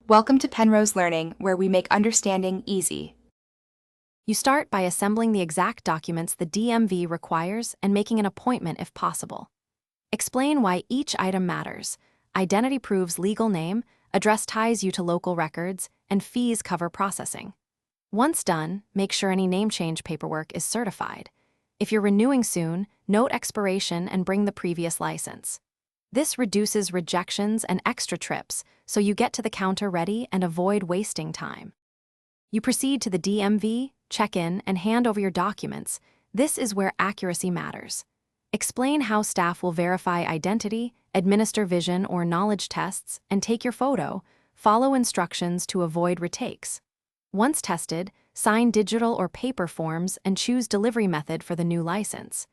Welcome to Penrose Learning, where we make understanding easy. You start by assembling the exact documents the DMV requires and making an appointment if possible. Explain why each item matters. Identity proves legal name, address ties you to local records, and fees cover processing. Once done, make sure any name change paperwork is certified. If you're renewing soon, note expiration and bring the previous license. This reduces rejections and extra trips, so you get to the counter ready and avoid wasting time. You proceed to the DMV, check in, and hand over your documents. This is where accuracy matters. Explain how staff will verify identity, administer vision or knowledge tests, and take your photo. Follow instructions to avoid retakes. Once tested, sign digital or paper forms and choose delivery method for the new license.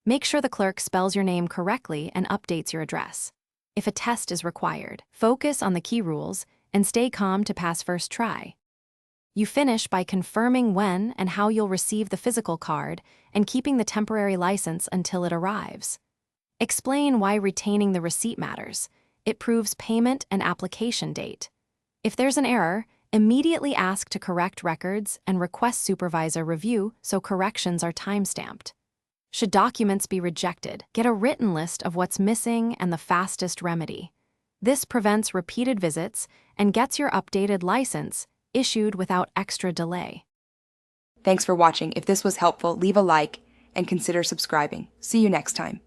Make sure the clerk spells your name correctly and updates your address. If a test is required, focus on the key rules and stay calm to pass first try. You finish by confirming when and how you'll receive the physical card and keeping the temporary license until it arrives. Explain why retaining the receipt matters. It proves payment and application date. If there's an error, immediately ask to correct records and request supervisor review so corrections are time-stamped. Should documents be rejected, get a written list of what's missing and the fastest remedy. This prevents repeated visits and gets your updated license issued without extra delay. Thanks for watching. If this was helpful, leave a like and consider subscribing. See you next time.